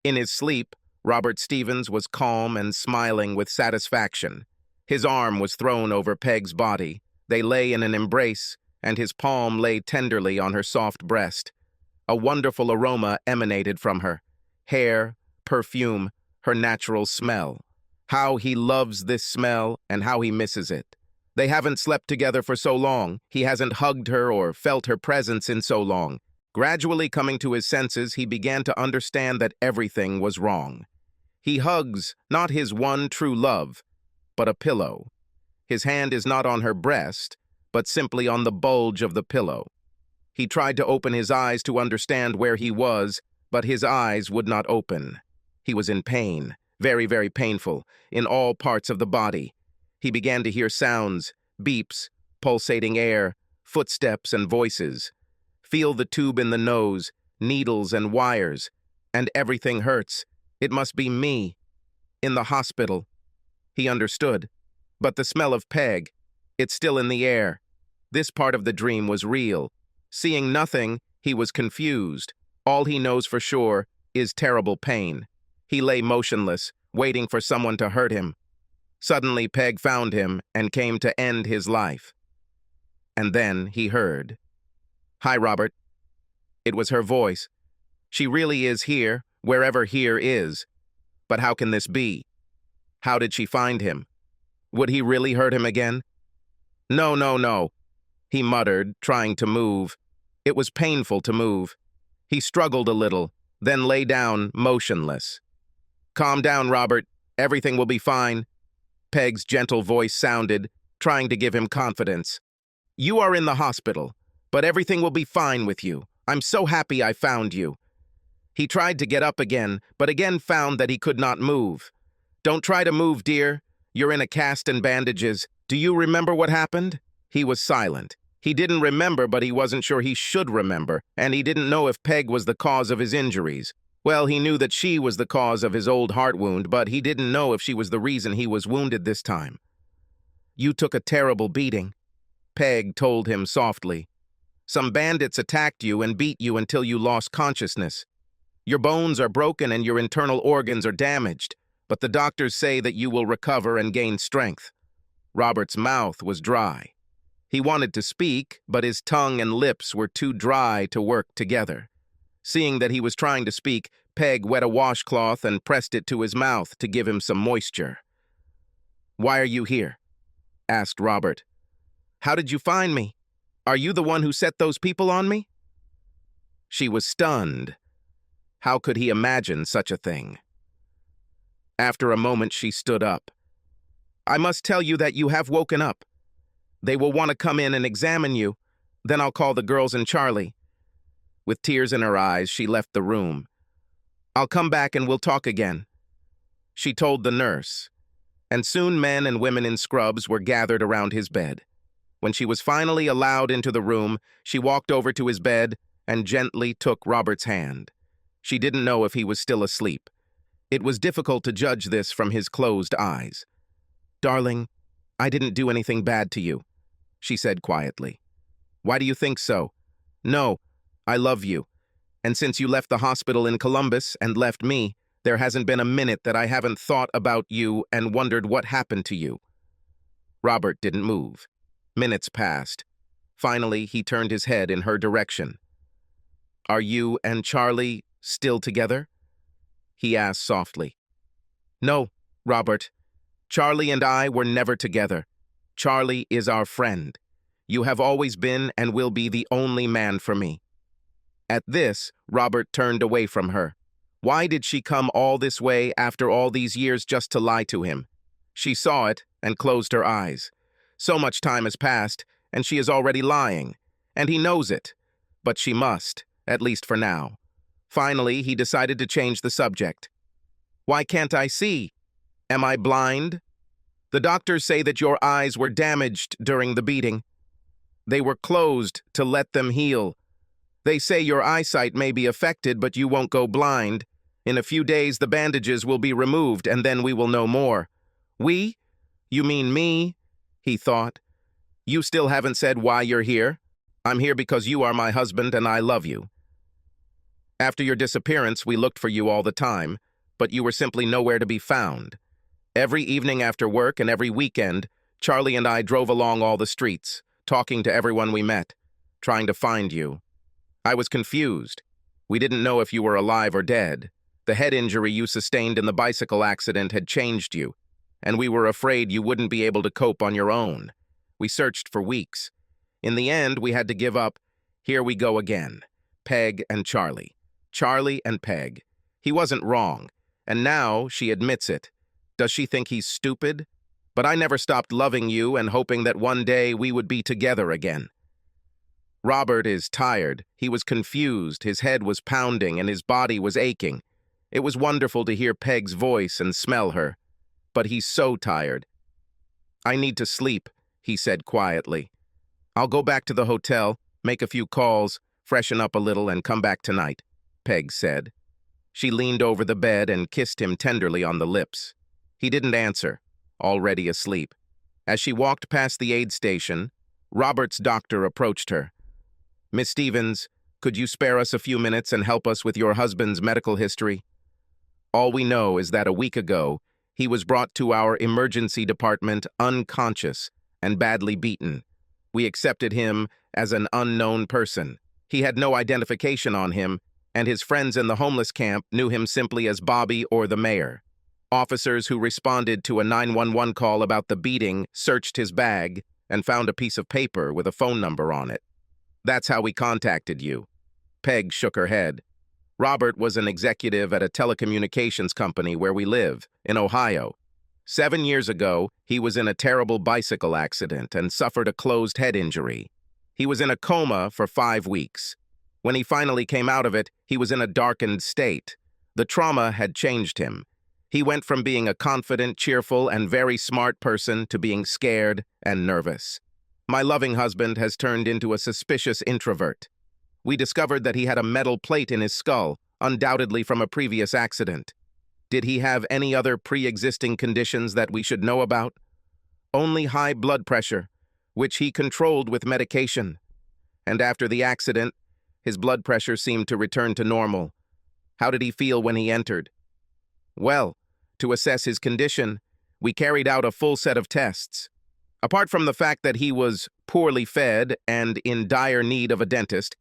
In his sleep, Robert Stevens was calm and smiling with satisfaction. His arm was thrown over Peg's body. They lay in an embrace, and his palm lay tenderly on her soft breast. A wonderful aroma emanated from her. Hair, perfume, her natural smell. How he loves this smell and how he misses it. They haven't slept together for so long. He hasn't hugged her or felt her presence in so long. Gradually coming to his senses, he began to understand that everything was wrong. He hugs not his one true love, but a pillow. His hand is not on her breast, but simply on the bulge of the pillow. He tried to open his eyes to understand where he was, but his eyes would not open. He was in pain, very, very painful, in all parts of the body. He began to hear sounds, beeps, pulsating air, footsteps and voices. Feel the tube in the nose, needles and wires, and everything hurts. It must be me. In the hospital. He understood. But the smell of Peg, it's still in the air. This part of the dream was real. Seeing nothing, he was confused. All he knows for sure is terrible pain. He lay motionless, waiting for someone to hurt him. Suddenly, Peg found him and came to end his life. And then he heard. "Hi, Robert." It was her voice. She really is here, wherever here is. But how can this be? How did she find him? Would he really hurt him again? No, no, no, he muttered, trying to move. It was painful to move. He struggled a little, then lay down, motionless. "Calm down, Robert. Everything will be fine." Peg's gentle voice sounded, trying to give him confidence. "You are in the hospital, but everything will be fine with you. I'm so happy I found you." He tried to get up again, but again found that he could not move. "Don't try to move, dear. You're in a cast and bandages. Do you remember what happened?" He was silent. He didn't remember, but he wasn't sure he should remember, and he didn't know if Peg was the cause of his injuries. Well, he knew that she was the cause of his old heart wound, but he didn't know if she was the reason he was wounded this time. "You took a terrible beating," Peg told him softly. "Some bandits attacked you and beat you until you lost consciousness. Your bones are broken and your internal organs are damaged, but the doctors say that you will recover and gain strength." Robert's mouth was dry. He wanted to speak, but his tongue and lips were too dry to work together. Seeing that he was trying to speak, Peg wet a washcloth and pressed it to his mouth to give him some moisture. "Why are you here?" asked Robert. "How did you find me? Are you the one who set those people on me?" She was stunned. How could he imagine such a thing? After a moment, she stood up. "I must tell you that you have woken up. They will want to come in and examine you. Then I'll call the girls and Charlie." With tears in her eyes, she left the room. "I'll come back and we'll talk again," she told the nurse. And soon men and women in scrubs were gathered around his bed. When she was finally allowed into the room, she walked over to his bed and gently took Robert's hand. She didn't know if he was still asleep. It was difficult to judge this from his closed eyes. "Darling, I didn't do anything bad to you," she said quietly. "Why do you think so?" "No, I love you. And since you left the hospital in Columbus and left me, there hasn't been a minute that I haven't thought about you and wondered what happened to you." Robert didn't move. Minutes passed. Finally, he turned his head in her direction. "Are you and Charlie still together?" he asked softly. "No, Robert. Charlie and I were never together. Charlie is our friend. You have always been and will be the only man for me." At this, Robert turned away from her. Why did she come all this way after all these years just to lie to him? She saw it and closed her eyes. So much time has passed, and she is already lying. And he knows it. But she must, at least for now. Finally, he decided to change the subject. "Why can't I see? Am I blind? The doctors say that your eyes were damaged during the beating. They were closed to let them heal. They say your eyesight may be affected, but you won't go blind. In a few days, the bandages will be removed, and then we will know more." "We? You mean me?" he thought. "You still haven't said why you're here. I'm here because you are my husband and I love you." After your disappearance, we looked for you all the time, but you were simply nowhere to be found. Every evening after work and every weekend, Charlie and I drove along all the streets, talking to everyone we met, trying to find you. I was confused. We didn't know if you were alive or dead. The head injury you sustained in the bicycle accident had changed you, and we were afraid you wouldn't be able to cope on your own. We searched for weeks. In the end, we had to give up. Here we go again. Peg and Charlie. Charlie and Peg. He wasn't wrong, and now she admits it. Does she think he's stupid? But I never stopped loving you and hoping that one day we would be together again. Robert is tired. He was confused, his head was pounding, and his body was aching. It was wonderful to hear Peg's voice and smell her. But he's so tired. I need to sleep, he said quietly. I'll go back to the hotel, make a few calls, freshen up a little, and come back tonight, Peg said. She leaned over the bed and kissed him tenderly on the lips. He didn't answer, already asleep. As she walked past the aid station, Robert's doctor approached her. Miss Stevens, could you spare us a few minutes and help us with your husband's medical history? All we know is that a week ago, he was brought to our emergency department unconscious and badly beaten. We accepted him as an unknown person. He had no identification on him, and his friends in the homeless camp knew him simply as Bobby or the mayor. Officers who responded to a 911 call about the beating searched his bag and found a piece of paper with a phone number on it. That's how we contacted you. Peg shook her head. Robert was an executive at a telecommunications company where we live, in Ohio. 7 years ago, he was in a terrible bicycle accident and suffered a closed head injury. He was in a coma for 5 weeks. When he finally came out of it, he was in a darkened state. The trauma had changed him. He went from being a confident, cheerful, and very smart person to being scared and nervous. My loving husband has turned into a suspicious introvert. We discovered that he had a metal plate in his skull, undoubtedly from a previous accident. Did he have any other pre-existing conditions that we should know about? Only high blood pressure, which he controlled with medication. And after the accident, his blood pressure seemed to return to normal. How did he feel when he entered? Well, to assess his condition, we carried out a full set of tests. Apart from the fact that he was poorly fed and in dire need of a dentist,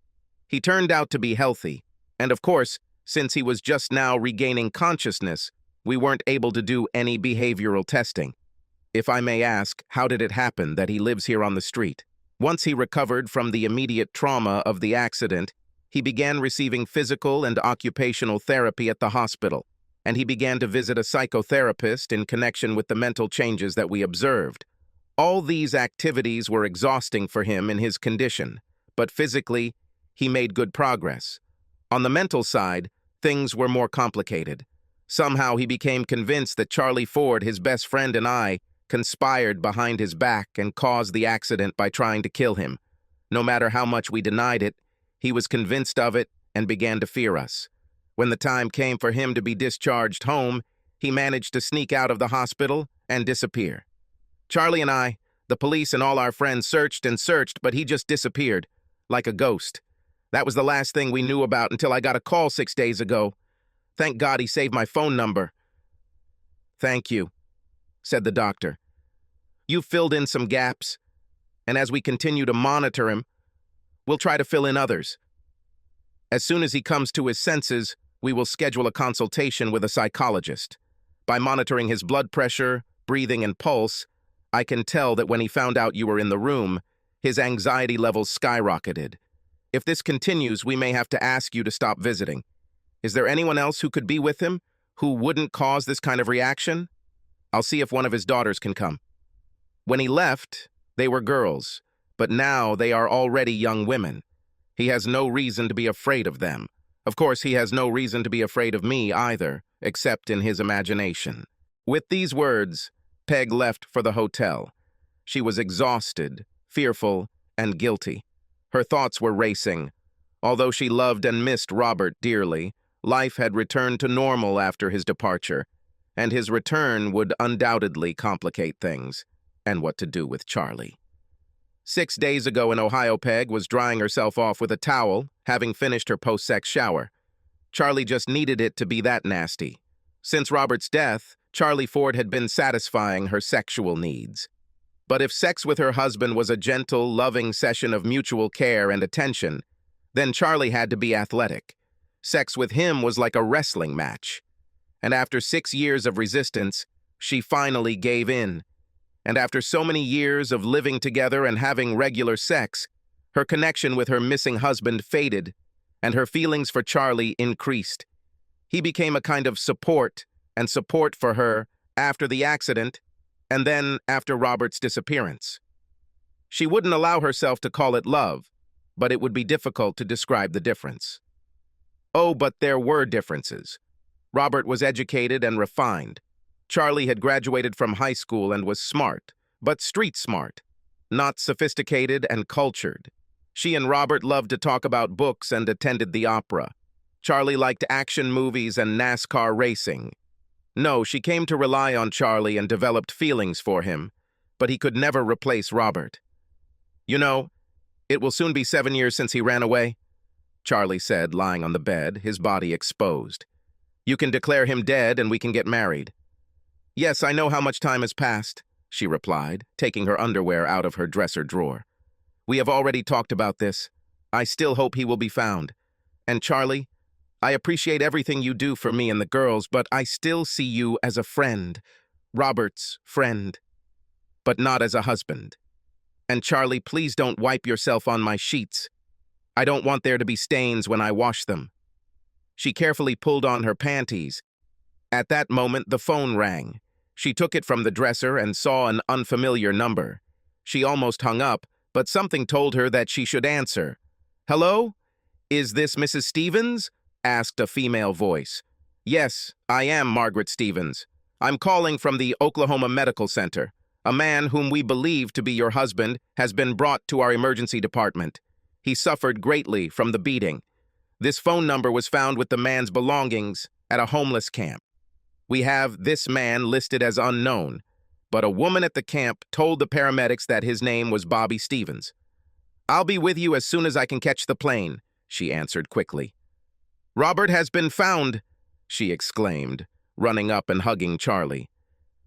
he turned out to be healthy. And of course, since he was just now regaining consciousness, we weren't able to do any behavioral testing. If I may ask, how did it happen that he lives here on the street? Once he recovered from the immediate trauma of the accident, he began receiving physical and occupational therapy at the hospital, and he began to visit a psychotherapist in connection with the mental changes that we observed. All these activities were exhausting for him in his condition, but physically, he made good progress. On the mental side, things were more complicated. Somehow he became convinced that Charlie Ford, his best friend, and I conspired behind his back and caused the accident by trying to kill him. No matter how much we denied it, he was convinced of it and began to fear us. When the time came for him to be discharged home, he managed to sneak out of the hospital and disappear. Charlie and I, the police and all our friends searched and searched, but he just disappeared, like a ghost. That was the last thing we knew about until I got a call 6 days ago. Thank God he saved my phone number. Thank you, said the doctor. You've filled in some gaps, and as we continue to monitor him, we'll try to fill in others. As soon as he comes to his senses, we will schedule a consultation with a psychologist. By monitoring his blood pressure, breathing, and pulse, I can tell that when he found out you were in the room, his anxiety levels skyrocketed. If this continues, we may have to ask you to stop visiting. Is there anyone else who could be with him, who wouldn't cause this kind of reaction? I'll see if one of his daughters can come. When he left, they were girls, but now they are already young women. He has no reason to be afraid of them. Of course, he has no reason to be afraid of me either, except in his imagination. With these words, Peg left for the hotel. She was exhausted, fearful, and guilty. Her thoughts were racing. Although she loved and missed Robert dearly, life had returned to normal after his departure, and his return would undoubtedly complicate things. And what to do with Charlie? 6 days ago in Ohio, Peg was drying herself off with a towel, having finished her post-sex shower. Charlie just needed it to be that nasty. Since Robert's death, Charlie Ford had been satisfying her sexual needs. But if sex with her husband was a gentle, loving session of mutual care and attention, then Charlie had to be athletic. Sex with him was like a wrestling match. And after 6 years of resistance, she finally gave in. And after so many years of living together and having regular sex, her connection with her missing husband faded, and her feelings for Charlie increased. He became a kind of support for her after the accident, and then after Robert's disappearance. She wouldn't allow herself to call it love, but it would be difficult to describe the difference. Oh, but there were differences. Robert was educated and refined. Charlie had graduated from high school and was smart, but street smart, not sophisticated and cultured. She and Robert loved to talk about books and attended the opera. Charlie liked action movies and NASCAR racing. No, she came to rely on Charlie and developed feelings for him, but he could never replace Robert. "You know, it will soon be 7 years since he ran away," Charlie said, lying on the bed, his body exposed. "You can declare him dead and we can get married." "Yes, I know how much time has passed," she replied, taking her underwear out of her dresser drawer. "We have already talked about this. I still hope he will be found. And Charlie, I appreciate everything you do for me and the girls, but I still see you as a friend, Robert's friend, but not as a husband. And Charlie, please don't wipe yourself on my sheets. I don't want there to be stains when I wash them." She carefully pulled on her panties. At that moment, the phone rang. She took it from the dresser and saw an unfamiliar number. She almost hung up, but something told her that she should answer. "Hello? Is this Mrs. Stevens?" asked a female voice. "Yes, I am Margaret Stevens. I'm calling from the Oklahoma Medical Center. A man whom we believe to be your husband has been brought to our emergency department. He suffered greatly from the beating. This phone number was found with the man's belongings at a homeless camp. We have this man listed as unknown, but a woman at the camp told the paramedics that his name was Bobby Stevens. I'll be with you as soon as I can catch the plane," she answered quickly. "Robert has been found," she exclaimed, running up and hugging Charlie.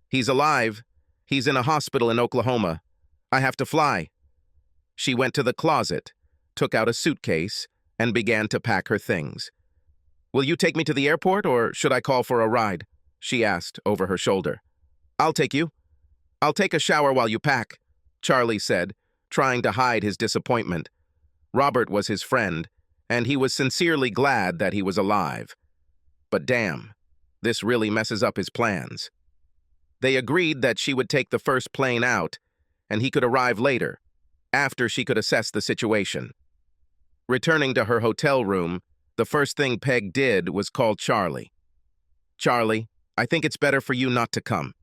"He's alive. He's in a hospital in Oklahoma. I have to fly." She went to the closet, took out a suitcase, and began to pack her things. "Will you take me to the airport, or should I call for a ride?" she asked over her shoulder. "I'll take you. I'll take a shower while you pack," Charlie said, trying to hide his disappointment. Robert was his friend, and he was sincerely glad that he was alive. But damn, this really messes up his plans. They agreed that she would take the first plane out, and he could arrive later, after she could assess the situation. Returning to her hotel room, the first thing Peg did was call Charlie. "Charlie, I think it's better for you not to come.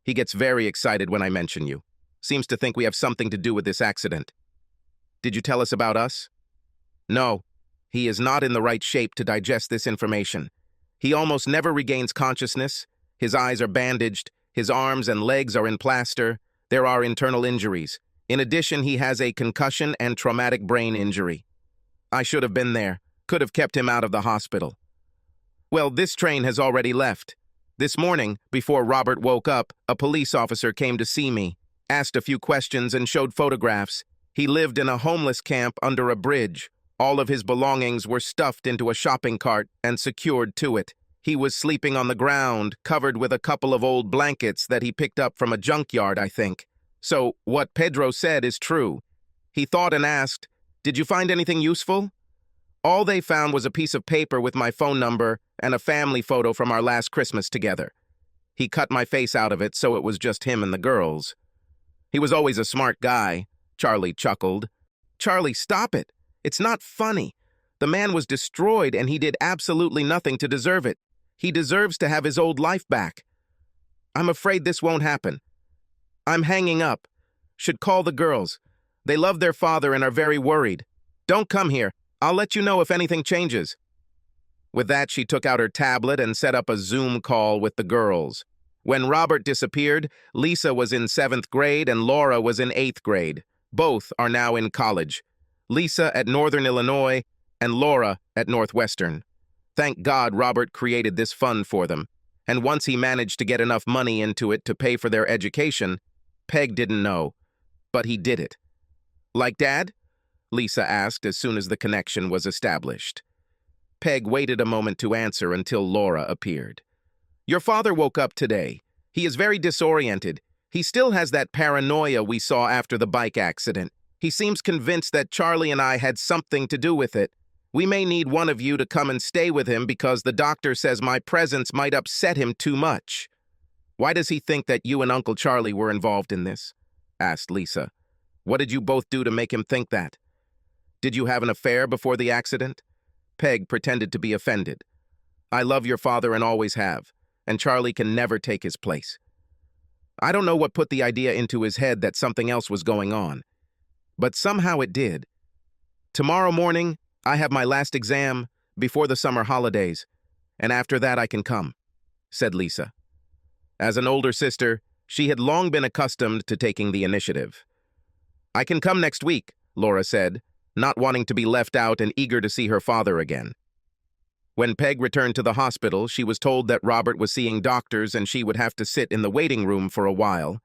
He gets very excited when I mention you. Seems to think we have something to do with this accident. Did you tell us about us?" "No, he is not in the right shape to digest this information. He almost never regains consciousness. His eyes are bandaged, his arms and legs are in plaster, there are internal injuries. In addition, he has a concussion and traumatic brain injury. I should have been there, could have kept him out of the hospital." "Well, this train has already left. This morning, before Robert woke up, a police officer came to see me, asked a few questions and showed photographs. He lived in a homeless camp under a bridge. All of his belongings were stuffed into a shopping cart and secured to it. He was sleeping on the ground, covered with a couple of old blankets that he picked up from a junkyard, I think. So what Pedro said is true. He thought and asked, 'Did you find anything useful?' All they found was a piece of paper with my phone number and a family photo from our last Christmas together. He cut my face out of it, so it was just him and the girls. He was always a smart guy," Charlie chuckled. "Charlie, stop it. It's not funny. The man was destroyed and he did absolutely nothing to deserve it. He deserves to have his old life back. I'm afraid this won't happen. I'm hanging up. Should call the girls. They love their father and are very worried. Don't come here. I'll let you know if anything changes." With that, she took out her tablet and set up a Zoom call with the girls. When Robert disappeared, Lisa was in 7th grade and Laura was in 8th grade. Both are now in college. Lisa at Northern Illinois and Laura at Northwestern. Thank God Robert created this fund for them, and once he managed to get enough money into it to pay for their education, Peg didn't know, but he did it. Like Dad? Lisa asked as soon as the connection was established. Peg waited a moment to answer until Laura appeared. Your father woke up today. He is very disoriented. He still has that paranoia we saw after the bike accident. He seems convinced that Charlie and I had something to do with it. We may need one of you to come and stay with him because the doctor says my presence might upset him too much. Why does he think that you and Uncle Charlie were involved in this? Asked Lisa. What did you both do to make him think that? Did you have an affair before the accident? Peg pretended to be offended. I love your father and always have, and Charlie can never take his place. I don't know what put the idea into his head that something else was going on, but somehow it did. Tomorrow morning, I have my last exam before the summer holidays, and after that I can come, said Lisa. As an older sister, she had long been accustomed to taking the initiative. I can come next week, Laura said, not wanting to be left out and eager to see her father again. When Peg returned to the hospital, she was told that Robert was seeing doctors and she would have to sit in the waiting room for a while.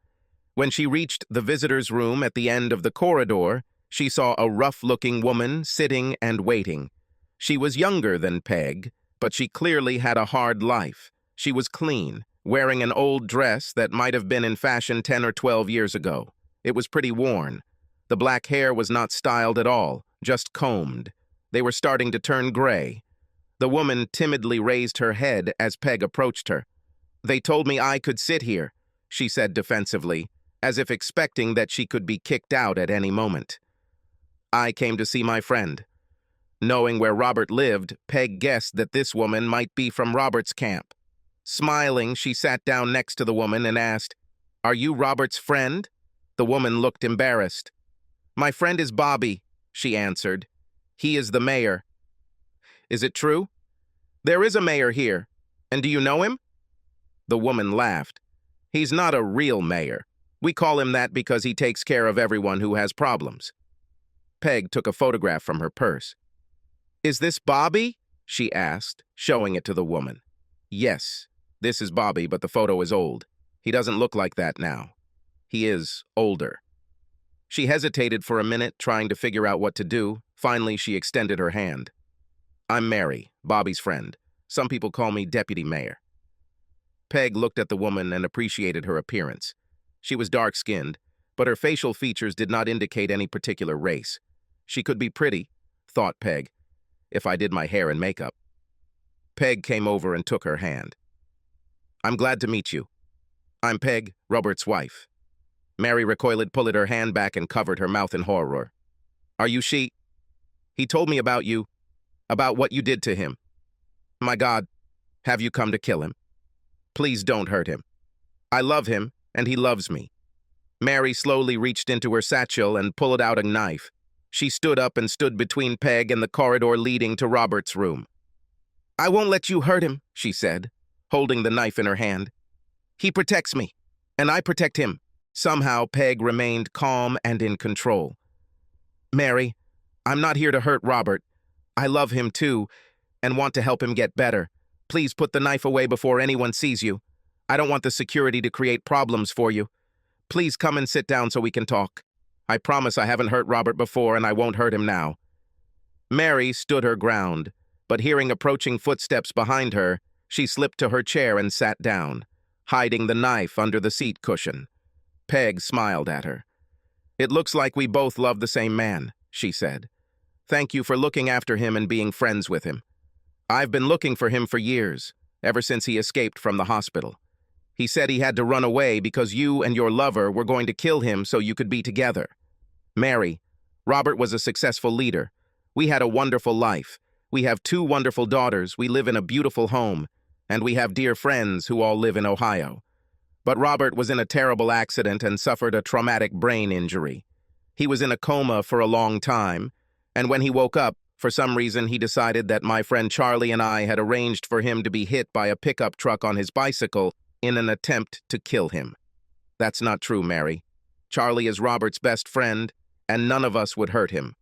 When she reached the visitor's room at the end of the corridor, she saw a rough-looking woman sitting and waiting. She was younger than Peg, but she clearly had a hard life. She was clean, wearing an old dress that might have been in fashion 10 or 12 years ago. It was pretty worn. The black hair was not styled at all, just combed. They were starting to turn gray. The woman timidly raised her head as Peg approached her. They told me I could sit here, she said defensively, as if expecting that she could be kicked out at any moment. I came to see my friend. Knowing where Robert lived, Peg guessed that this woman might be from Robert's camp. Smiling, she sat down next to the woman and asked, Are you Robert's friend? The woman looked embarrassed. My friend is Bobby, she answered. He is the mayor. Is it true? There is a mayor here. And do you know him? The woman laughed. He's not a real mayor. We call him that because he takes care of everyone who has problems. Peg took a photograph from her purse. Is this Bobby? She asked, showing it to the woman. Yes, this is Bobby, but the photo is old. He doesn't look like that now. He is older. She hesitated for a minute, trying to figure out what to do. Finally, she extended her hand. I'm Mary, Bobby's friend. Some people call me Deputy Mayor. Peg looked at the woman and appreciated her appearance. She was dark-skinned, but her facial features did not indicate any particular race. She could be pretty, thought Peg, if I did my hair and makeup. Peg came over and took her hand. I'm glad to meet you. I'm Peg, Robert's wife. Mary recoiled, pulled her hand back, and covered her mouth in horror. Are you she? He told me about you, about what you did to him. My God, have you come to kill him? Please don't hurt him. I love him, and he loves me. Mary slowly reached into her satchel and pulled out a knife. She stood up and stood between Peg and the corridor leading to Robert's room. I won't let you hurt him, she said, holding the knife in her hand. He protects me, and I protect him. Somehow, Peg remained calm and in control. Mary, I'm not here to hurt Robert. I love him too, and want to help him get better. Please put the knife away before anyone sees you. I don't want the security to create problems for you. Please come and sit down so we can talk. I promise I haven't hurt Robert before, and I won't hurt him now. Mary stood her ground, but hearing approaching footsteps behind her, she slipped to her chair and sat down, hiding the knife under the seat cushion. Peg smiled at her. It looks like we both love the same man, she said. Thank you for looking after him and being friends with him. I've been looking for him for years, ever since he escaped from the hospital. He said he had to run away because you and your lover were going to kill him so you could be together. Mary, Robert was a successful leader. We had a wonderful life. We have 2 wonderful daughters, we live in a beautiful home, and we have dear friends who all live in Ohio. But Robert was in a terrible accident and suffered a traumatic brain injury. He was in a coma for a long time, and when he woke up, for some reason he decided that my friend Charlie and I had arranged for him to be hit by a pickup truck on his bicycle in an attempt to kill him. That's not true, Mary. Charlie is Robert's best friend, and none of us would hurt him.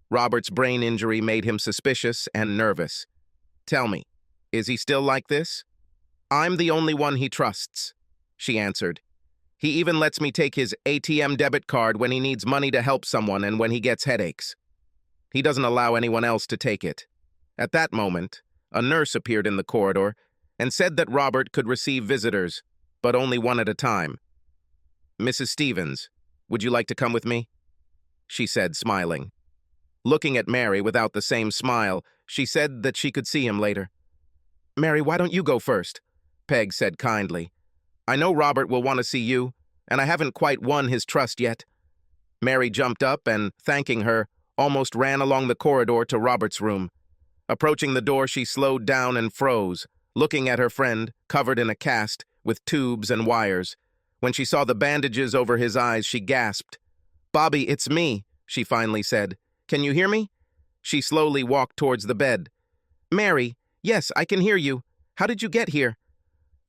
Robert's brain injury made him suspicious and nervous. Tell me, Is he still like this? I'm the only one he trusts, she answered. He even lets me take his ATM debit card when he needs money to help someone and when he gets headaches. He doesn't allow anyone else to take it. At that moment, a nurse appeared in the corridor and said that Robert could receive visitors, but only one at a time. Mrs. Stevens, would you like to come with me? She said, smiling. Looking at Mary without the same smile, she said that she could see him later. Mary, why don't you go first? Peg said kindly. I know Robert will want to see you, and I haven't quite won his trust yet. Mary jumped up and, thanking her, almost ran along the corridor to Robert's room. Approaching the door, she slowed down and froze, looking at her friend, covered in a cast, with tubes and wires. When she saw the bandages over his eyes, she gasped. Bobby, it's me, she finally said. Can you hear me? She slowly walked towards the bed. Mary, yes, I can hear you. How did you get here?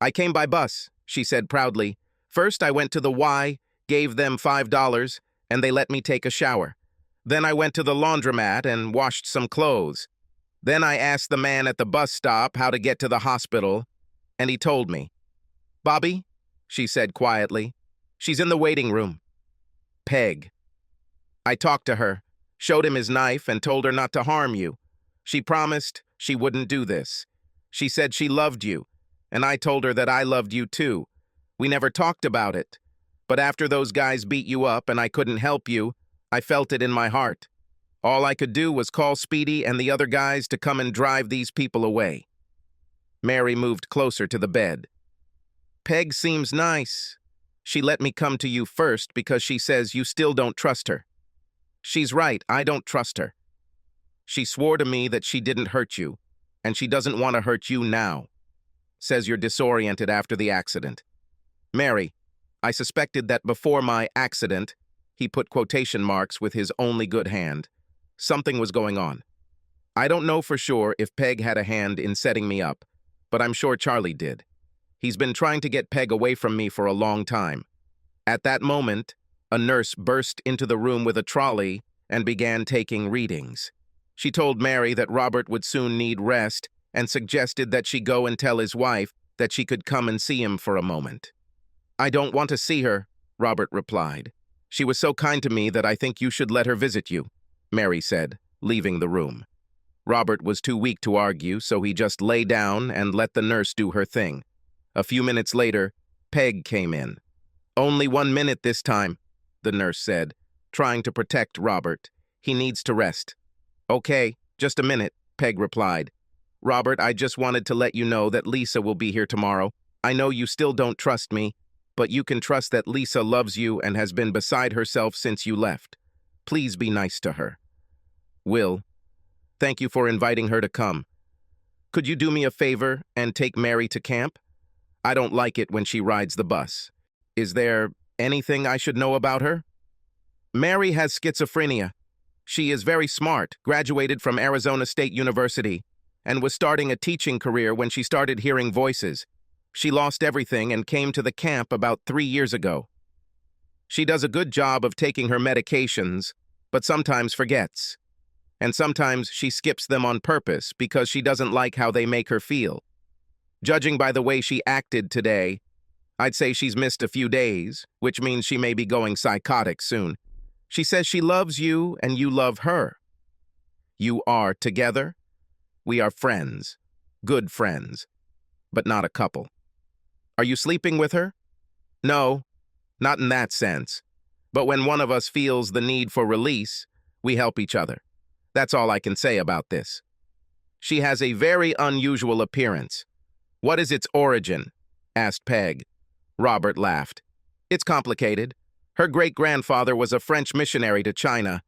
I came by bus, she said proudly. First, I went to the Y, gave them $5, and they let me take a shower. Then I went to the laundromat and washed some clothes. Then I asked the man at the bus stop how to get to the hospital, and he told me. Bobby, she said quietly, she's in the waiting room. Peg. I talked to her, showed him his knife, and told her not to harm you. She promised she wouldn't do this. She said she loved you, and I told her that I loved you too. We never talked about it. But after those guys beat you up and I couldn't help you, I felt it in my heart. All I could do was call Speedy and the other guys to come and drive these people away. Mary moved closer to the bed. Peg seems nice. She let me come to you first because she says you still don't trust her. She's right, I don't trust her. She swore to me that she didn't hurt you, and she doesn't want to hurt you now. Says you're disoriented after the accident. Mary, I suspected that before my accident, he put quotation marks with his only good hand, something was going on. I don't know for sure if Peg had a hand in setting me up, but I'm sure Charlie did. He's been trying to get Peg away from me for a long time. At that moment, a nurse burst into the room with a trolley and began taking readings. She told Mary that Robert would soon need rest and suggested that she go and tell his wife that she could come and see him for a moment. I don't want to see her, Robert replied. She was so kind to me that I think you should let her visit you, Mary said, leaving the room. Robert was too weak to argue, so he just lay down and let the nurse do her thing. A few minutes later, Peg came in. Only 1 minute this time, the nurse said, trying to protect Robert. He needs to rest. Okay, just a minute, Peg replied. Robert, I just wanted to let you know that Lisa will be here tomorrow. I know you still don't trust me, but you can trust that Lisa loves you and has been beside herself since you left. Please be nice to her. Will, thank you for inviting her to come. Could you do me a favor and take Mary to camp? I don't like it when she rides the bus. Is there anything I should know about her? Mary has schizophrenia. She is very smart, graduated from Arizona State University, and was starting a teaching career when she started hearing voices. She lost everything and came to the camp about 3 years ago. She does a good job of taking her medications, but sometimes forgets. And sometimes she skips them on purpose because she doesn't like how they make her feel. Judging by the way she acted today, I'd say she's missed a few days, which means she may be going psychotic soon. She says she loves you and you love her. You are together? We are friends, good friends, but not a couple. Are you sleeping with her? No, not in that sense. But when one of us feels the need for release, we help each other. That's all I can say about this. She has a very unusual appearance. What is its origin? Asked Peg. Robert laughed. It's complicated. Her great-grandfather was a French missionary to China.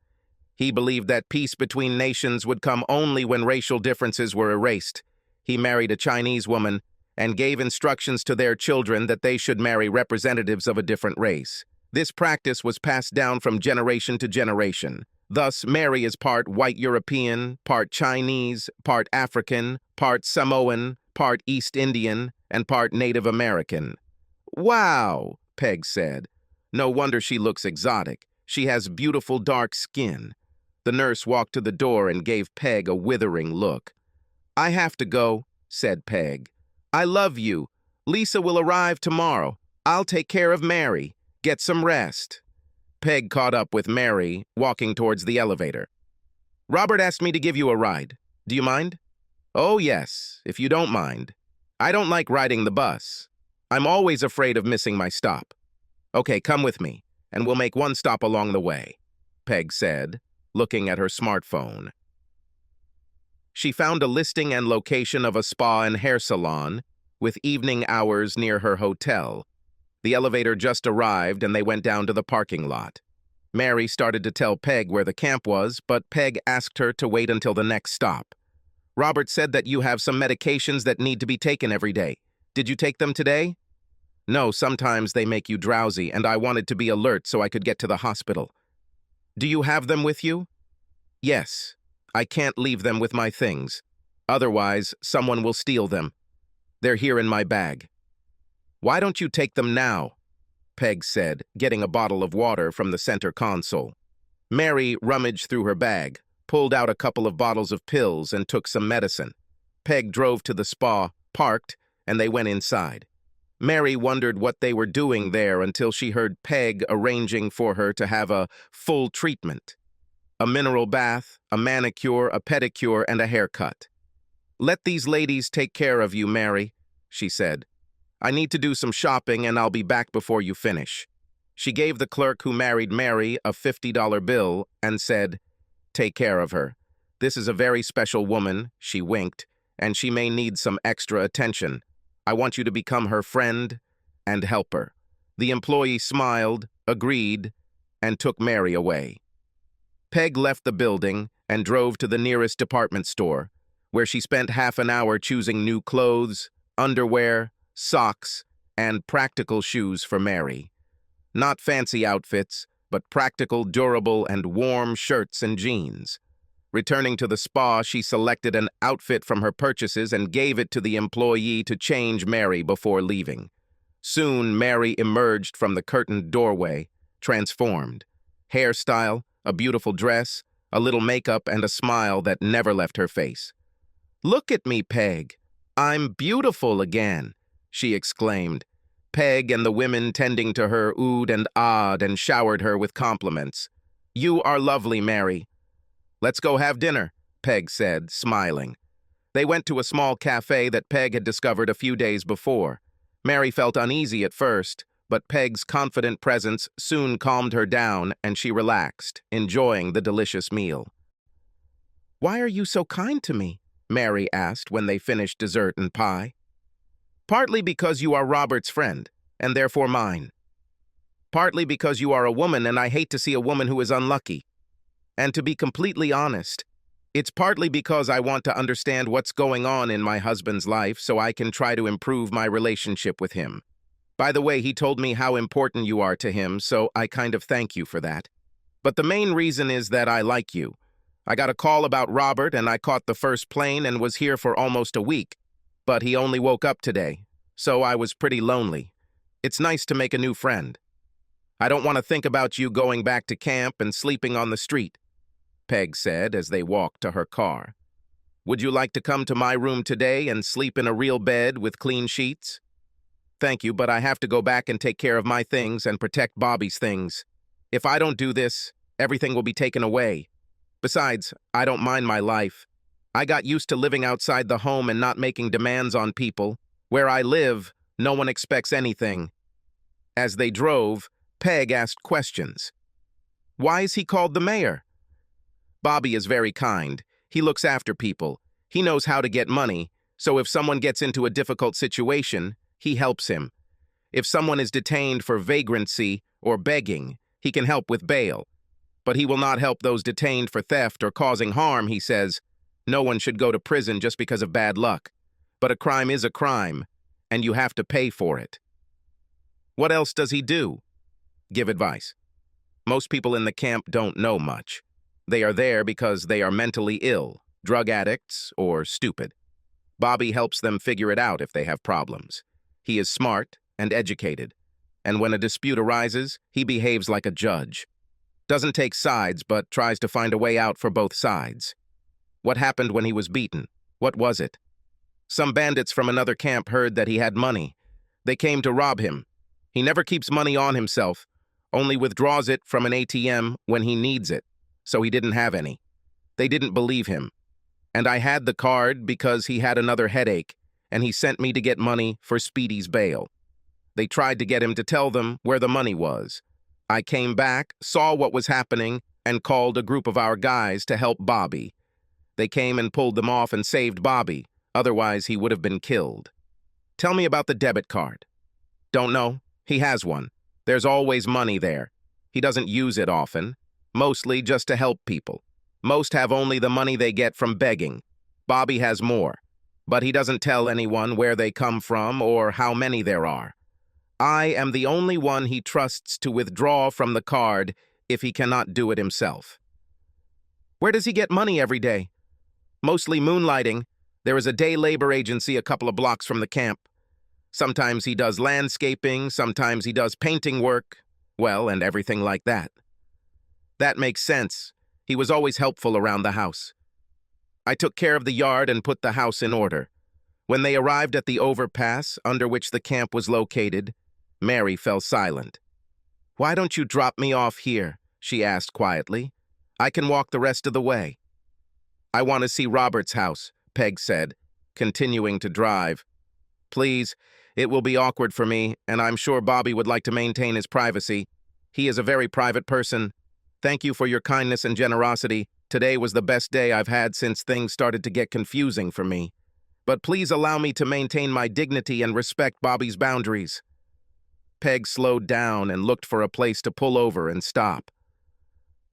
He believed that peace between nations would come only when racial differences were erased. He married a Chinese woman and gave instructions to their children that they should marry representatives of a different race. This practice was passed down from generation to generation. Thus, Mary is part white European, part Chinese, part African, part Samoan, part East Indian, and part Native American. Wow, Peg said. No wonder she looks exotic. She has beautiful dark skin. The nurse walked to the door and gave Peg a withering look. I have to go. said Peg. "I love you. Lisa will arrive tomorrow. I'll take care of Mary. Get some rest." Peg caught up with Mary, walking towards the elevator. "Robert asked me to give you a ride. Do you mind?" "Oh, yes, if you don't mind. I don't like riding the bus. I'm always afraid of missing my stop." "Okay, come with me, and we'll make one stop along the way," Peg said, looking at her smartphone. She found a listing and location of a spa and hair salon, with evening hours near her hotel. The elevator just arrived and they went down to the parking lot. Mary started to tell Peg where the camp was, but Peg asked her to wait until the next stop. "Robert said that you have some medications that need to be taken every day. Did you take them today?" "No, sometimes they make you drowsy, and I wanted to be alert so I could get to the hospital." "Do you have them with you?" "Yes. I can't leave them with my things. Otherwise, someone will steal them. They're here in my bag." "Why don't you take them now?" Peg said, getting a bottle of water from the center console. Mary rummaged through her bag, pulled out a couple of bottles of pills, and took some medicine. Peg drove to the spa, parked, and they went inside. Mary wondered what they were doing there until she heard Peg arranging for her to have a full treatment. A mineral bath, a manicure, a pedicure, and a haircut. "Let these ladies take care of you, Mary," she said. "I need to do some shopping and I'll be back before you finish." She gave the clerk who married Mary a $50 bill and said, "Take care of her. This is a very special woman," she winked, "and she may need some extra attention. I want you to become her friend and helper." The employee smiled, agreed, and took Mary away. Peg left the building and drove to the nearest department store, where she spent half an hour choosing new clothes, underwear, socks, and practical shoes for Mary. Not fancy outfits, but practical, durable, and warm shirts and jeans. Returning to the spa, she selected an outfit from her purchases and gave it to the employee to change Mary before leaving. Soon, Mary emerged from the curtained doorway, transformed. Hairstyle, a beautiful dress, a little makeup, and a smile that never left her face. "Look at me, Peg. I'm beautiful again," she exclaimed. Peg and the women tending to her oohed and ahed and showered her with compliments. "You are lovely, Mary." "Let's go have dinner," Peg said, smiling. They went to a small cafe that Peg had discovered a few days before. Mary felt uneasy at first, but Peg's confident presence soon calmed her down and she relaxed, enjoying the delicious meal. "Why are you so kind to me?" Mary asked when they finished dessert and pie. "Partly because you are Robert's friend, and therefore mine. Partly because you are a woman and I hate to see a woman who is unlucky. And to be completely honest, it's partly because I want to understand what's going on in my husband's life so I can try to improve my relationship with him. By the way, he told me how important you are to him, so I kind of thank you for that. But the main reason is that I like you. I got a call about Robert and I caught the first plane and was here for almost a week, but he only woke up today, so I was pretty lonely. It's nice to make a new friend. I don't want to think about you going back to camp and sleeping on the street," Peg said as they walked to her car. "Would you like to come to my room today and sleep in a real bed with clean sheets?" "Thank you, but I have to go back and take care of my things and protect Bobby's things. If I don't do this, everything will be taken away. Besides, I don't mind my life. I got used to living outside the home and not making demands on people. Where I live, no one expects anything." As they drove, Peg asked questions. "Why is he called the mayor?" "Bobby is very kind. He looks after people. He knows how to get money, so if someone gets into a difficult situation, he helps him. If someone is detained for vagrancy or begging, he can help with bail. But he will not help those detained for theft or causing harm, he says. No one should go to prison just because of bad luck. But a crime is a crime, and you have to pay for it." "What else does he do?" "Give advice. Most people in the camp don't know much. They are there because they are mentally ill, drug addicts, or stupid. Bobby helps them figure it out if they have problems. He is smart and educated, and when a dispute arises, he behaves like a judge. Doesn't take sides, but tries to find a way out for both sides." "What happened when he was beaten? What was it?" Some bandits from another camp heard that he had money. They came to rob him. He never keeps money on himself, only withdraws it from an ATM when he needs it, so he didn't have any. They didn't believe him. And I had the card because he had another headache, and he sent me to get money for Speedy's bail. They tried to get him to tell them where the money was. I came back, saw what was happening, and called a group of our guys to help Bobby. They came and pulled them off and saved Bobby, otherwise he would have been killed. Tell me about the debit card. Don't know. He has one. There's always money there. He doesn't use it often, mostly just to help people. Most have only the money they get from begging. Bobby has more, but he doesn't tell anyone where they come from or how many there are. I am the only one he trusts to withdraw from the card if he cannot do it himself. Where does he get money every day? Mostly moonlighting. There is a day labor agency a couple of blocks from the camp. Sometimes he does landscaping, sometimes he does painting work, well, and everything like that. That makes sense. He was always helpful around the house. I took care of the yard and put the house in order. When they arrived at the overpass under which the camp was located, Mary fell silent. "Why don't you drop me off here?" she asked quietly. "I can walk the rest of the way." "I want to see Robert's house," Peg said, continuing to drive. "Please, it will be awkward for me, and I'm sure Bobby would like to maintain his privacy. He is a very private person. Thank you for your kindness and generosity. Today was the best day I've had since things started to get confusing for me. But please allow me to maintain my dignity and respect Bobby's boundaries." Peg slowed down and looked for a place to pull over and stop.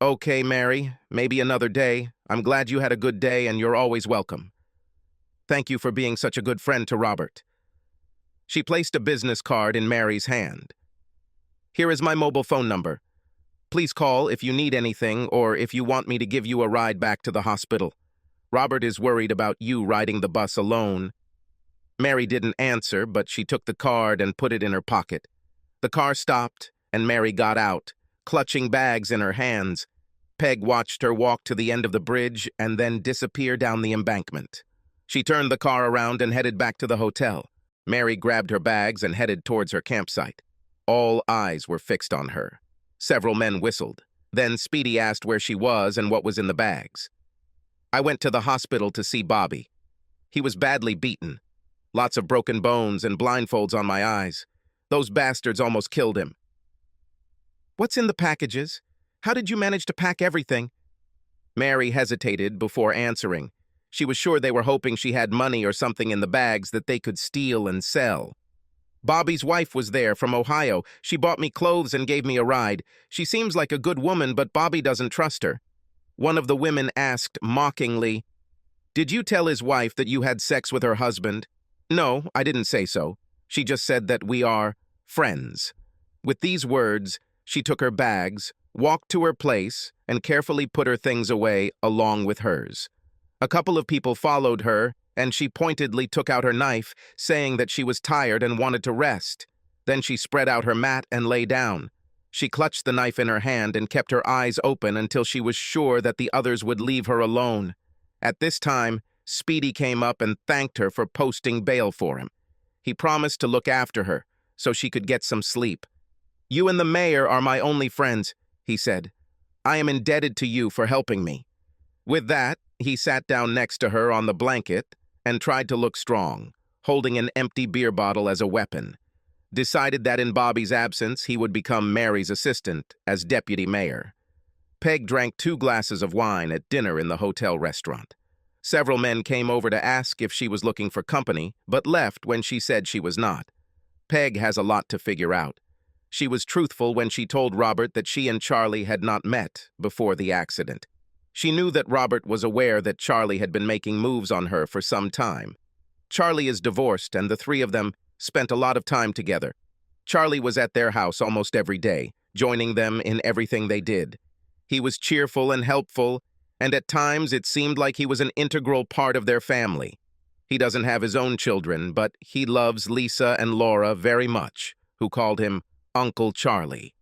"Okay, Mary, maybe another day. I'm glad you had a good day and you're always welcome. Thank you for being such a good friend to Robert." She placed a business card in Mary's hand. "Here is my mobile phone number. Please call if you need anything or if you want me to give you a ride back to the hospital. Robert is worried about you riding the bus alone." Mary didn't answer, but she took the card and put it in her pocket. The car stopped, and Mary got out, clutching bags in her hands. Peg watched her walk to the end of the bridge and then disappear down the embankment. She turned the car around and headed back to the hotel. Mary grabbed her bags and headed towards her campsite. All eyes were fixed on her. Several men whistled. Then Speedy asked where she was and what was in the bags. "I went to the hospital to see Bobby. He was badly beaten. Lots of broken bones and blindfolds on my eyes. Those bastards almost killed him." "What's in the packages? How did you manage to pack everything?" Mary hesitated before answering. She was sure they were hoping she had money or something in the bags that they could steal and sell. "Bobby's wife was there from Ohio. She bought me clothes and gave me a ride. She seems like a good woman, but Bobby doesn't trust her." One of the women asked mockingly, "Did you tell his wife that you had sex with her husband?" "No, I didn't say so. She just said that we are friends." With these words, she took her bags, walked to her place, and carefully put her things away along with hers. A couple of people followed her, and she pointedly took out her knife, saying that she was tired and wanted to rest. Then she spread out her mat and lay down. She clutched the knife in her hand and kept her eyes open until she was sure that the others would leave her alone. At this time, Speedy came up and thanked her for posting bail for him. He promised to look after her, so she could get some sleep. "You and the mayor are my only friends," he said. "I am indebted to you for helping me." With that, he sat down next to her on the blanket and tried to look strong, holding an empty beer bottle as a weapon. Decided that in Bobby's absence, he would become Mary's assistant as deputy mayor. Peg drank 2 glasses of wine at dinner in the hotel restaurant. Several men came over to ask if she was looking for company, but left when she said she was not. Peg has a lot to figure out. She was truthful when she told Robert that she and Charlie had not met before the accident. She knew that Robert was aware that Charlie had been making moves on her for some time. Charlie is divorced, and the 3 of them spent a lot of time together. Charlie was at their house almost every day, joining them in everything they did. He was cheerful and helpful, and at times it seemed like he was an integral part of their family. He doesn't have his own children, but he loves Lisa and Laura very much, who called him Uncle Charlie.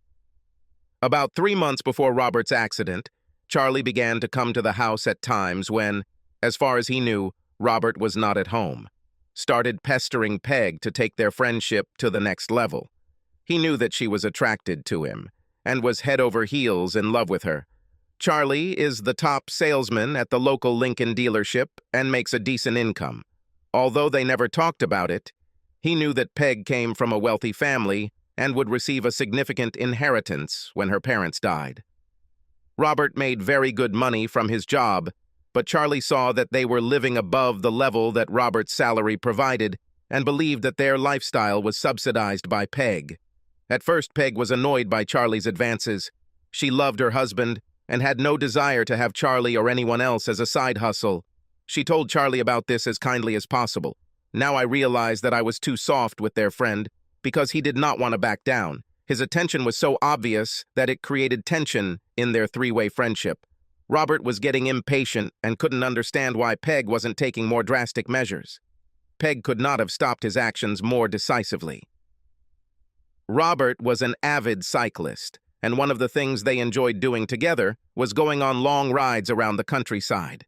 About 3 months before Robert's accident, Charlie began to come to the house at times when, as far as he knew, Robert was not at home. started pestering Peg to take their friendship to the next level. He knew that she was attracted to him and was head over heels in love with her. Charlie is the top salesman at the local Lincoln dealership and makes a decent income. Although they never talked about it, he knew that Peg came from a wealthy family and would receive a significant inheritance when her parents died. Robert made very good money from his job, but Charlie saw that they were living above the level that Robert's salary provided and believed that their lifestyle was subsidized by Peg. At first, Peg was annoyed by Charlie's advances. She loved her husband and had no desire to have Charlie or anyone else as a side hustle. She told Charlie about this as kindly as possible. Now I realized that I was too soft with their friend because he did not want to back down. His attention was so obvious that it created tension in their three-way friendship. Robert was getting impatient and couldn't understand why Peg wasn't taking more drastic measures. Peg could not have stopped his actions more decisively. Robert was an avid cyclist, and one of the things they enjoyed doing together was going on long rides around the countryside.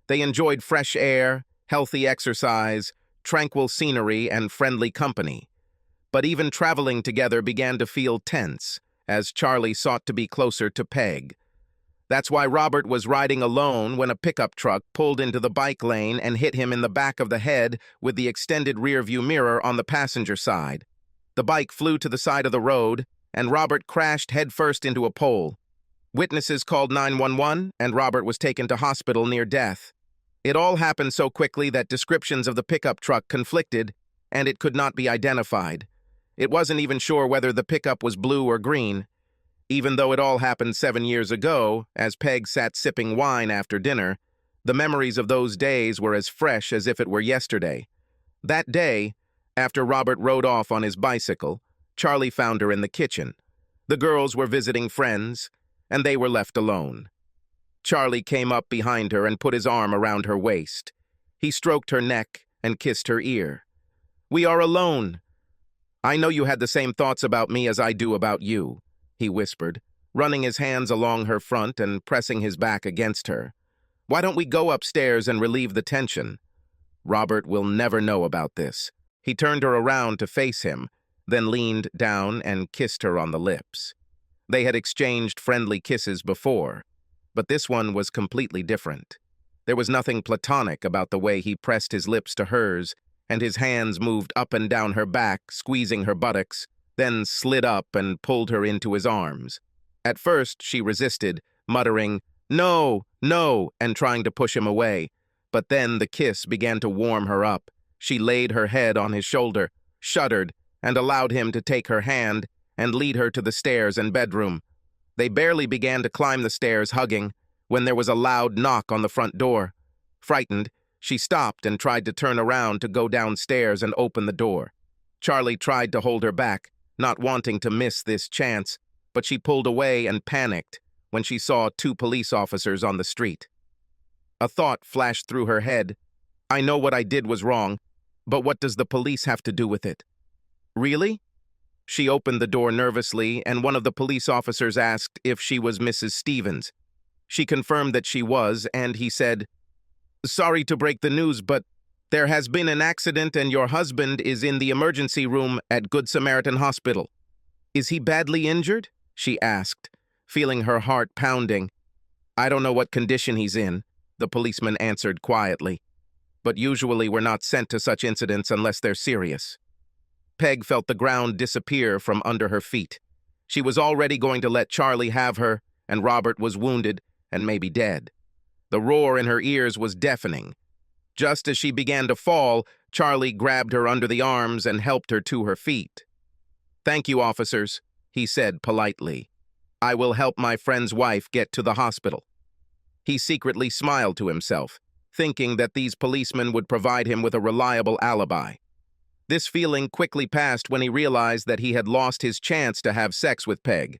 They enjoyed fresh air, healthy exercise, tranquil scenery, and friendly company. But even traveling together began to feel tense, as Charlie sought to be closer to Peg. That's why Robert was riding alone when a pickup truck pulled into the bike lane and hit him in the back of the head with the extended rearview mirror on the passenger side. The bike flew to the side of the road, and Robert crashed headfirst into a pole. Witnesses called 911, and Robert was taken to hospital near death. It all happened so quickly that descriptions of the pickup truck conflicted, and it could not be identified. It wasn't even sure whether the pickup was blue or green. Even though it all happened 7 years ago, as Peg sat sipping wine after dinner, the memories of those days were as fresh as if it were yesterday. That day, after Robert rode off on his bicycle, Charlie found her in the kitchen. The girls were visiting friends, and they were left alone. Charlie came up behind her and put his arm around her waist. He stroked her neck and kissed her ear. "We are alone. I know you had the same thoughts about me as I do about you," he whispered, running his hands along her front and pressing his back against her. "Why don't we go upstairs and relieve the tension?" Robert will never know about this. He turned her around to face him, then leaned down and kissed her on the lips. They had exchanged friendly kisses before, but this one was completely different. There was nothing platonic about the way he pressed his lips to hers, and his hands moved up and down her back, squeezing her buttocks, then slid up and pulled her into his arms. At first, she resisted, muttering, "No, no," and trying to push him away. But then the kiss began to warm her up. She laid her head on his shoulder, shuddered, and allowed him to take her hand and lead her to the stairs and bedroom. They barely began to climb the stairs, hugging, when there was a loud knock on the front door. Frightened, she stopped and tried to turn around to go downstairs and open the door. Charlie tried to hold her back, not wanting to miss this chance, but she pulled away and panicked when she saw 2 police officers on the street. A thought flashed through her head. "I know what I did was wrong, but what does the police have to do with it?" "Really?" She opened the door nervously, and one of the police officers asked if she was Mrs. Stevens. She confirmed that she was, and he said, "Sorry to break the news, but there has been an accident and your husband is in the emergency room at Good Samaritan Hospital." "Is he badly injured?" she asked, feeling her heart pounding. "I don't know what condition he's in," the policeman answered quietly. "But usually we're not sent to such incidents unless they're serious." Peg felt the ground disappear from under her feet. She was already going to let Charlie have her, and Robert was wounded and maybe dead. The roar in her ears was deafening. Just as she began to fall, Charlie grabbed her under the arms and helped her to her feet. "Thank you, officers," he said politely. "I will help my friend's wife get to the hospital." He secretly smiled to himself, thinking that these policemen would provide him with a reliable alibi. This feeling quickly passed when he realized that he had lost his chance to have sex with Peg.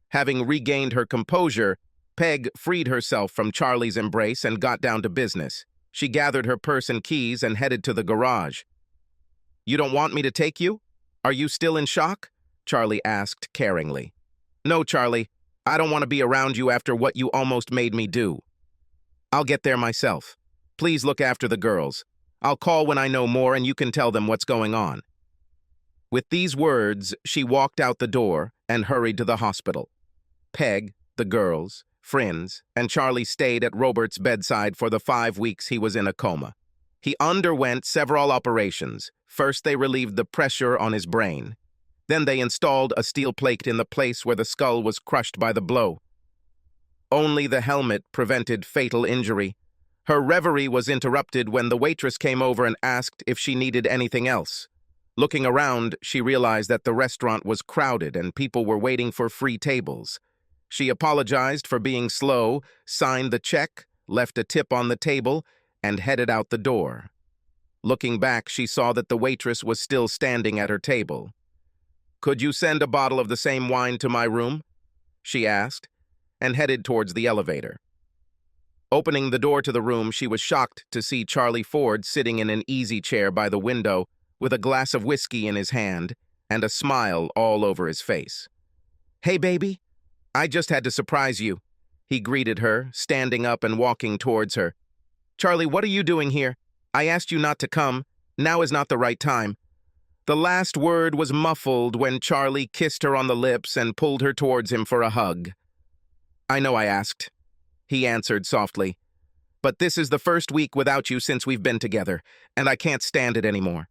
Having regained her composure, Peg freed herself from Charlie's embrace and got down to business. She gathered her purse and keys and headed to the garage. "You don't want me to take you? Are you still in shock?" Charlie asked caringly. "No, Charlie. I don't want to be around you after what you almost made me do. I'll get there myself. Please look after the girls. I'll call when I know more and you can tell them what's going on." With these words, she walked out the door and hurried to the hospital. Peg, the girls, friends, and Charlie stayed at Robert's bedside for the 5 weeks he was in a coma. He underwent several operations. First, they relieved the pressure on his brain. Then they installed a steel plate in the place where the skull was crushed by the blow. Only the helmet prevented fatal injury. Her reverie was interrupted when the waitress came over and asked if she needed anything else. Looking around, she realized that the restaurant was crowded and people were waiting for free tables. She apologized for being slow, signed the check, left a tip on the table, and headed out the door. Looking back, she saw that the waitress was still standing at her table. "Could you send a bottle of the same wine to my room?" she asked, and headed towards the elevator. Opening the door to the room, she was shocked to see Charlie Ford sitting in an easy chair by the window with a glass of whiskey in his hand and a smile all over his face. "Hey, baby, I just had to surprise you," he greeted her, standing up and walking towards her. "Charlie, what are you doing here? I asked you not to come. Now is not the right time." The last word was muffled when Charlie kissed her on the lips and pulled her towards him for a hug. "I know I asked," he answered softly, "but this is the first week without you since we've been together, and I can't stand it anymore.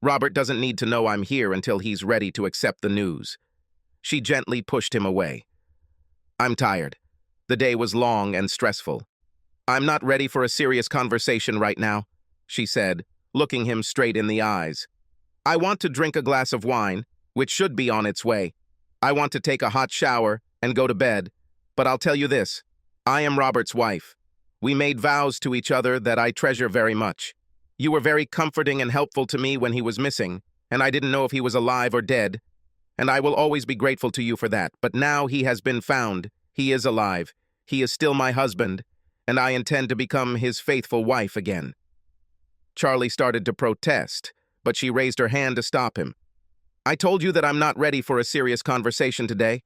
Robert doesn't need to know I'm here until he's ready to accept the news." She gently pushed him away. "I'm tired. The day was long and stressful. I'm not ready for a serious conversation right now," she said, looking him straight in the eyes. "I want to drink a glass of wine, which should be on its way. I want to take a hot shower and go to bed, but I'll tell you this. I am Robert's wife. We made vows to each other that I treasure very much. You were very comforting and helpful to me when he was missing, and I didn't know if he was alive or dead, and I will always be grateful to you for that. But now he has been found. He is alive. He is still my husband, and I intend to become his faithful wife again." Charlie started to protest, but she raised her hand to stop him. "I told you that I'm not ready for a serious conversation today.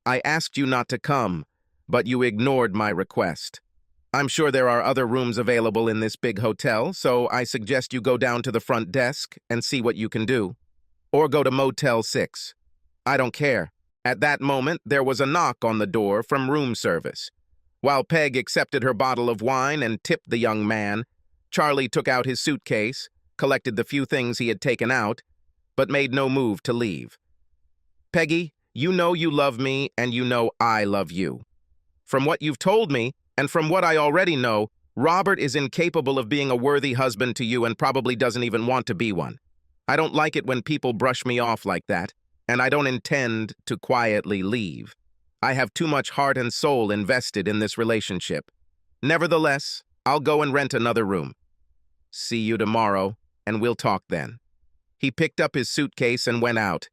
I asked you not to come, but you ignored my request. I'm sure there are other rooms available in this big hotel, so I suggest you go down to the front desk and see what you can do. Or go to Motel 6. I don't care." At that moment, there was a knock on the door from room service. While Peg accepted her bottle of wine and tipped the young man, Charlie took out his suitcase, collected the few things he had taken out, but made no move to leave. "Peggy, you know you love me, and you know I love you. From what you've told me, and from what I already know, Robert is incapable of being a worthy husband to you and probably doesn't even want to be one. I don't like it when people brush me off like that, and I don't intend to quietly leave. I have too much heart and soul invested in this relationship. Nevertheless, I'll go and rent another room. See you tomorrow, and we'll talk then." He picked up his suitcase and went out.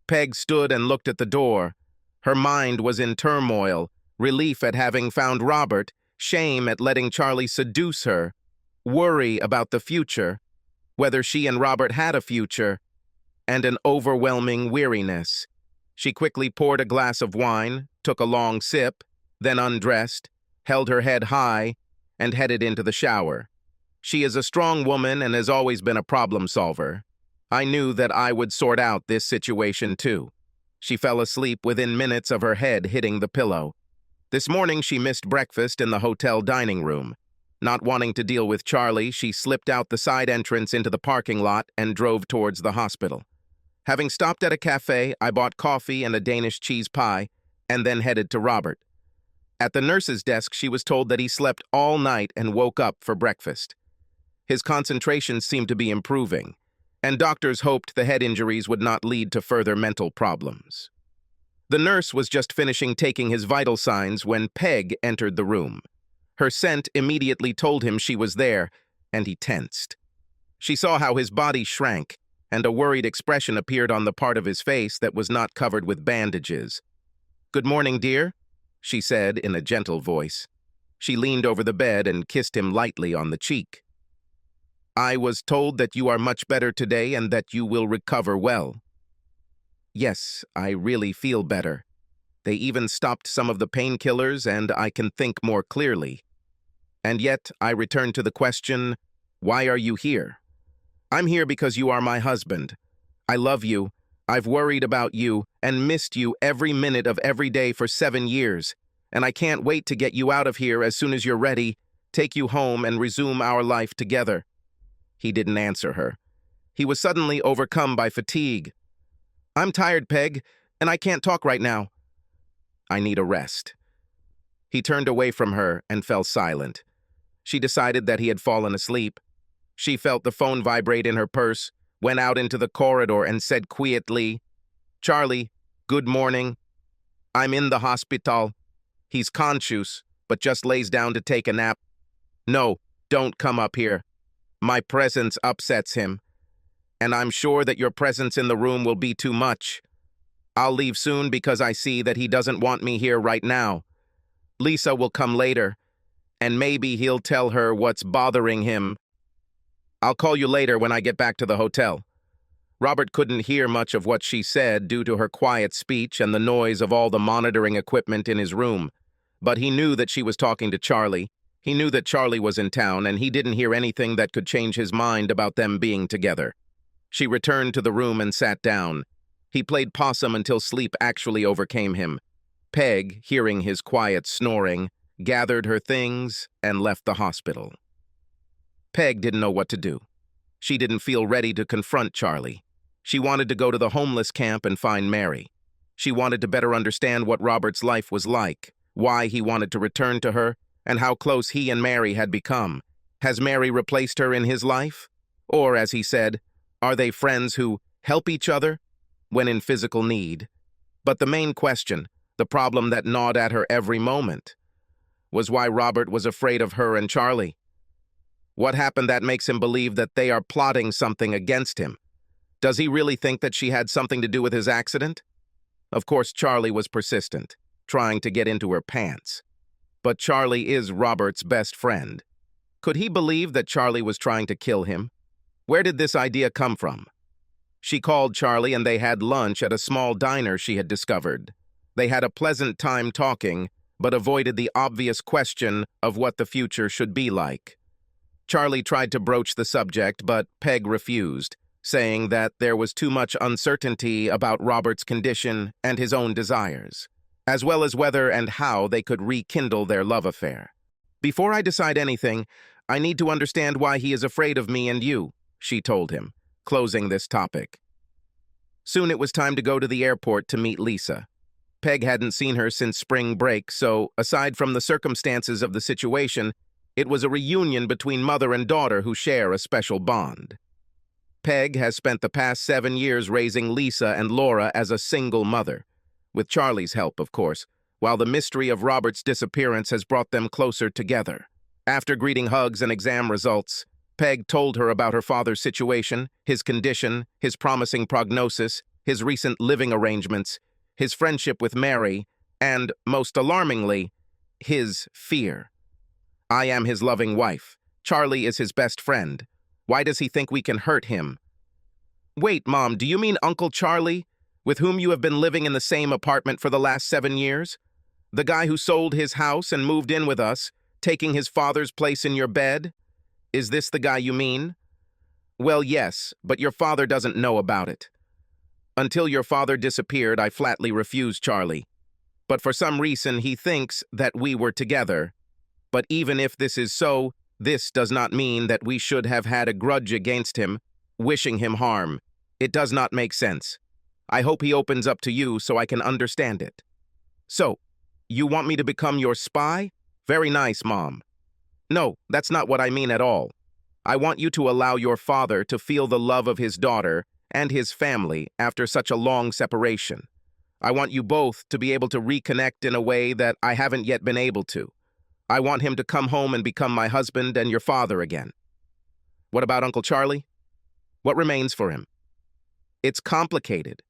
Peg stood and looked at the door. Her mind was in turmoil, relief at having found Robert, shame at letting Charlie seduce her, worry about the future, whether she and Robert had a future, and an overwhelming weariness. She quickly poured a glass of wine, took a long sip, then undressed, held her head high, and headed into the shower. She is a strong woman and has always been a problem solver. I knew that I would sort out this situation too. She fell asleep within minutes of her head hitting the pillow. This morning she missed breakfast in the hotel dining room. Not wanting to deal with Charlie, she slipped out the side entrance into the parking lot and drove towards the hospital. Having stopped at a cafe, I bought coffee and a Danish cheese pie, and then headed to Robert. At the nurse's desk, she was told that he slept all night and woke up for breakfast. His concentration seemed to be improving, and doctors hoped the head injuries would not lead to further mental problems. The nurse was just finishing taking his vital signs when Peg entered the room. Her scent immediately told him she was there, and he tensed. She saw how his body shrank, and a worried expression appeared on the part of his face that was not covered with bandages. "Good morning, dear," she said in a gentle voice. She leaned over the bed and kissed him lightly on the cheek. "I was told that you are much better today and that you will recover well." "Yes, I really feel better. They even stopped some of the painkillers and I can think more clearly. And yet, I return to the question, Why are you here? I'm here because you are my husband. I love you. I've worried about you and missed you every minute of every day for 7 years, and I can't wait to get you out of here as soon as you're ready, take you home and resume our life together." He didn't answer her. He was suddenly overcome by fatigue. "I'm tired, Peg, and I can't talk right now. I need a rest." He turned away from her and fell silent. She decided that he had fallen asleep. She felt the phone vibrate in her purse, went out into the corridor and said quietly, "Charlie, good morning. I'm in the hospital. He's conscious, but just lays down to take a nap. No, don't come up here. My presence upsets him, and I'm sure that your presence in the room will be too much. I'll leave soon because I see that he doesn't want me here right now. Lisa will come later, and maybe he'll tell her what's bothering him. I'll call you later when I get back to the hotel." Robert couldn't hear much of what she said due to her quiet speech and the noise of all the monitoring equipment in his room. But he knew that she was talking to Charlie. He knew that Charlie was in town, and he didn't hear anything that could change his mind about them being together. She returned to the room and sat down. He played possum until sleep actually overcame him. Peg, hearing his quiet snoring, gathered her things and left the hospital. Peg didn't know what to do. She didn't feel ready to confront Charlie. She wanted to go to the homeless camp and find Mary. She wanted to better understand what Robert's life was like, why he wanted to return to her, and how close he and Mary had become. Has Mary replaced her in his life? Or, as he said, are they friends who help each other when in physical need? But the main question, the problem that gnawed at her every moment, was why Robert was afraid of her and Charlie. What happened that makes him believe that they are plotting something against him? Does he really think that she had something to do with his accident? Of course, Charlie was persistent, trying to get into her pants. But Charlie is Robert's best friend. Could he believe that Charlie was trying to kill him? Where did this idea come from? She called Charlie and they had lunch at a small diner she had discovered. They had a pleasant time talking, but avoided the obvious question of what the future should be like. Charlie tried to broach the subject, but Peg refused, saying that there was too much uncertainty about Robert's condition and his own desires, as well as whether and how they could rekindle their love affair. "Before I decide anything, I need to understand why he is afraid of me and you," she told him, closing this topic. Soon it was time to go to the airport to meet Lisa. Peg hadn't seen her since spring break, so aside from the circumstances of the situation, it was a reunion between mother and daughter who share a special bond. Peg has spent the past 7 years raising Lisa and Laura as a single mother, with Charlie's help, of course, while the mystery of Robert's disappearance has brought them closer together. After greeting hugs and exam results, Peg told her about her father's situation, his condition, his promising prognosis, his recent living arrangements, his friendship with Mary, and, most alarmingly, his fear. "I am his loving wife. Charlie is his best friend. Why does he think we can hurt him?" "Wait, Mom, do you mean Uncle Charlie, with whom you have been living in the same apartment for the last 7 years? The guy who sold his house and moved in with us, taking his father's place in your bed? Is this the guy you mean?" "Well, yes, but your father doesn't know about it. Until your father disappeared, I flatly refused Charlie. But for some reason, he thinks that we were together. But even if this is so, this does not mean that we should have had a grudge against him, wishing him harm. It does not make sense. I hope he opens up to you so I can understand it." "So, you want me to become your spy? Very nice, Mom." "No, that's not what I mean at all. I want you to allow your father to feel the love of his daughter and his family after such a long separation. I want you both to be able to reconnect in a way that I haven't yet been able to. I want him to come home and become my husband and your father again." "What about Uncle Charlie? What remains for him?" "It's complicated.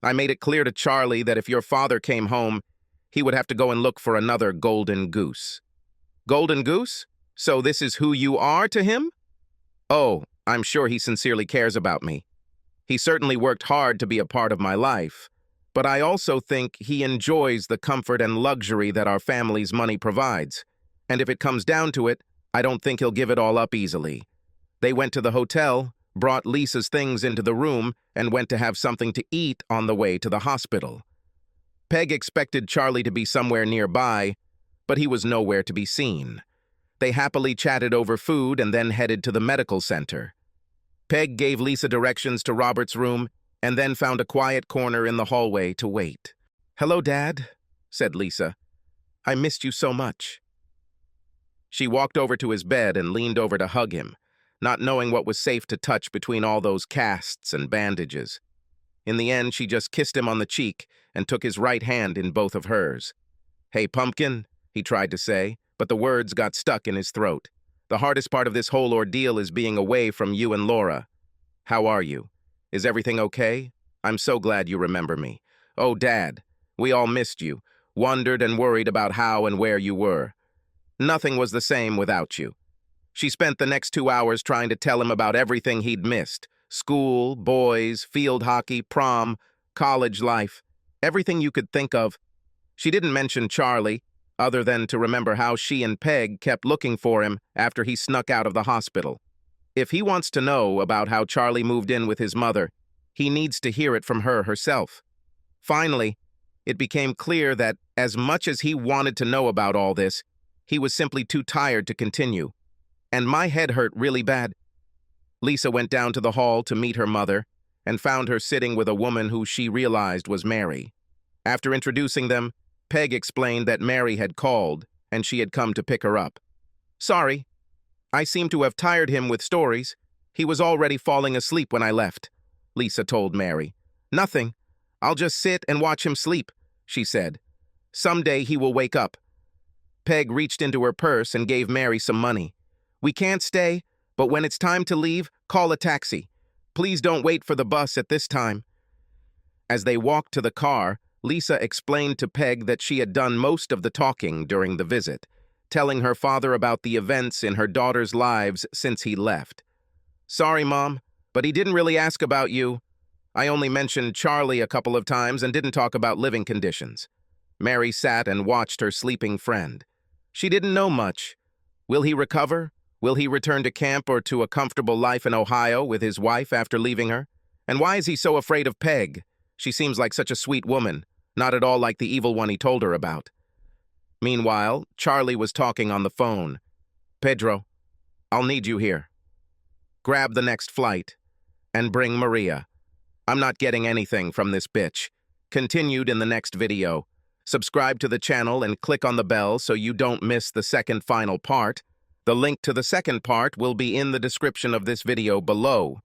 I made it clear to Charlie that if your father came home, he would have to go and look for another golden goose." "Golden goose? So this is who you are to him?" "Oh, I'm sure he sincerely cares about me. He certainly worked hard to be a part of my life, but I also think he enjoys the comfort and luxury that our family's money provides. And if it comes down to it, I don't think he'll give it all up easily. They went to the hotel, brought Lisa's things into the room, and went to have something to eat on the way to the hospital. Peg expected Charlie to be somewhere nearby, but he was nowhere to be seen. They happily chatted over food and then headed to the medical center. Peg gave Lisa directions to Robert's room and then found a quiet corner in the hallway to wait. "Hello, Dad," said Lisa. "I missed you so much." She walked over to his bed and leaned over to hug him, not knowing what was safe to touch between all those casts and bandages. In the end, she just kissed him on the cheek and took his right hand in both of hers. "Hey, pumpkin," he tried to say, but the words got stuck in his throat. "The hardest part of this whole ordeal is being away from you and Laura. How are you? Is everything okay? I'm so glad you remember me. Oh, Dad, we all missed you, wondered and worried about how and where you were. Nothing was the same without you." She spent the next 2 hours trying to tell him about everything he'd missed: school, boys, field hockey, prom, college life, everything you could think of. She didn't mention Charlie, other than to remember how she and Peg kept looking for him after he snuck out of the hospital. If he wants to know about how Charlie moved in with his mother, he needs to hear it from her herself. Finally, it became clear that as much as he wanted to know about all this, he was simply too tired to continue. And my head hurt really bad. Lisa went down to the hall to meet her mother and found her sitting with a woman who she realized was Mary. After introducing them, Peg explained that Mary had called and she had come to pick her up. "Sorry, I seem to have tired him with stories. He was already falling asleep when I left," Lisa told Mary. "Nothing. I'll just sit and watch him sleep," she said. "Someday he will wake up." Peg reached into her purse and gave Mary some money. "We can't stay, but when it's time to leave, call a taxi. Please don't wait for the bus at this time." As they walked to the car, Lisa explained to Peg that she had done most of the talking during the visit, telling her father about the events in her daughter's lives since he left. "Sorry, Mom, but he didn't really ask about you. I only mentioned Charlie a couple of times and didn't talk about living conditions." Mary sat and watched her sleeping friend. She didn't know much. Will he recover? Will he return to camp or to a comfortable life in Ohio with his wife after leaving her? And why is he so afraid of Peg? She seems like such a sweet woman, not at all like the evil one he told her about. Meanwhile, Charlie was talking on the phone. "Pedro, I'll need you here. Grab the next flight and bring Maria. I'm not getting anything from this bitch." Continued in the next video. Subscribe to the channel and click on the bell so you don't miss the second final part. The link to the second part will be in the description of this video below.